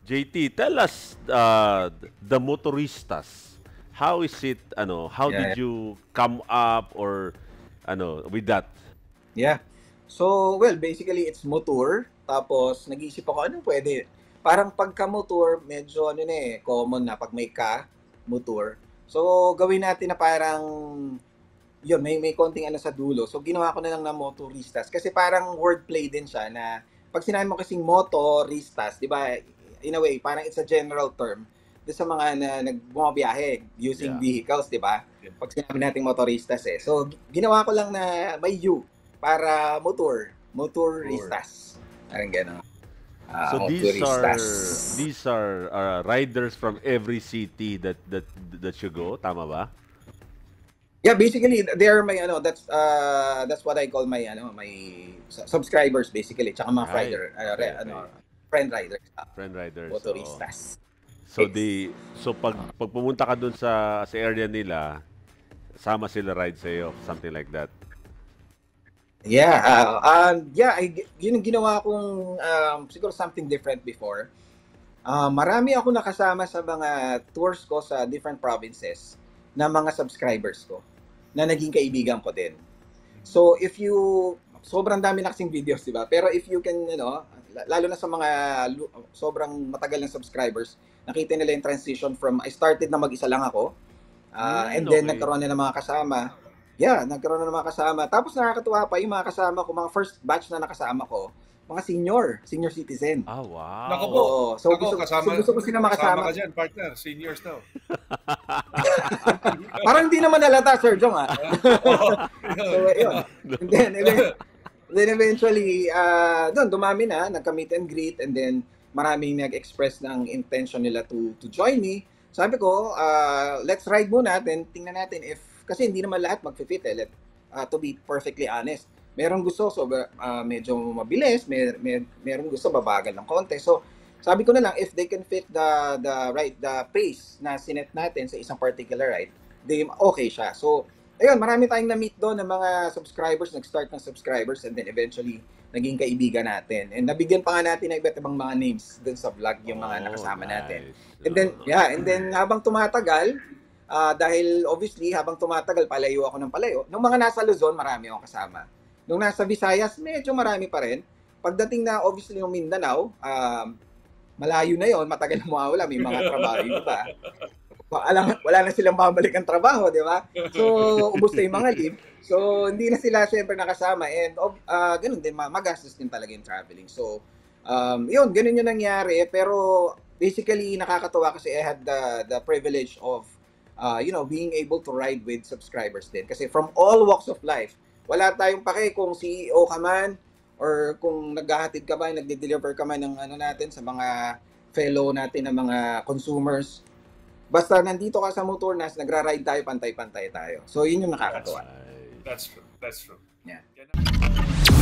JT, tell us the motoristas. How is it, how Yeah. did you come up or with that? Yeah. So, well, basically it's motor. Tapos nag-iisip ako anong pwede. Parang pagka-motor, medyo ano na common na pag may motor. So, gawin natin na parang yun, may konting ano sa dulo. So, ginawa ko na lang na motoristas kasi parang wordplay din siya na pag sinabi mo kasing motoristas, 'di ba? In a way, parang it's a general term doon sa mga na nagbumabiyahe using Yeah. vehicles, 'di ba? Pag sinabi nating motoristas So, ginawa ko lang na may U para motoristas. Parang gano'n. So Motoristas. these are riders from every city that you go, tama ba? Yeah, basically they are my that's what I call my my subscribers basically, tsaka mga Right. Okay, okay. friend riders, Friend riders, oo. motoristas. So Yes. pag pumunta ka dun sa area nila, sama sila ride sa iyo, something like that. Yeah, yeah, yun ang ginawa kong siguro something different before. Marami ako nakasama sa mga tours ko sa different provinces na mga subscribers ko na naging kaibigan ko din. So if you sobrang dami na kasing videos, 'di ba? Pero if you can, lalo na sa mga sobrang matagal ng subscribers, nakita nila yung transition from I started na mag-isa lang ako, and then Okay. nagkaroon na ng mga kasama. Yeah, nagkaroon na ng mga kasama. Tapos nakakatuwa pa yung mga kasama ko, mga first batch na nakasama ko, mga senior citizen. Ah, Naku po. wow. Oo. So Ako, gusto ko sila kasama ka makasama. dyan, partner. Seniors daw. Parang hindi naman nalata, Sir Jong, ah. Oo. So, yun. And then eventually, doon, dumami na, nagka-meet and greet, and then maraming nag-express ng intention nila to join me. Sabi ko, let's ride muna, then tingnan natin if, kasi hindi naman lahat mag-fit to be perfectly honest. Merong gusto, so medyo mabilis, merong gusto, babagal ng konti. So, sabi ko na lang, if they can fit the pace na sinet natin sa isang particular ride, they okay siya. So, ayun, marami tayong na-meet doon ng mga subscribers, nag-start ng subscribers, and then eventually, naging kaibigan natin. And nabigyan pa nga natin ng iba't ibang mga names doon sa vlog, yung mga Oh, nakasama natin. nice. And then, yeah, and then habang tumatagal, dahil obviously, habang tumatagal, palayo ako ng palayo. Nung mga nasa Luzon, marami akong kasama. Nung nasa Visayas, medyo marami pa rin. Pagdating na obviously ng Mindanao, malayo na yon, matagal na mawawala, may mga trabaho yung iba. Wala na silang babalik ang trabaho, di ba? So, ubos na yung mga leave. So, hindi na sila syempre nakasama. And ganun din, magastos din talaga yung traveling. So, yun, ganun yung nangyari. Pero, basically, nakakatuwa kasi I had the privilege of, being able to ride with subscribers din. Kasi from all walks of life, wala tayong pake kung CEO ka man, or kung naghahatid ka ba, nagde-deliver ka man ng natin sa mga fellow natin na mga consumers. Basta nandito ka sa Motornas, nagra-ride tayo, pantay-pantay tayo. So, yun yung That's, nakakatuwa. that's true. That's true. Yeah. Yan ang-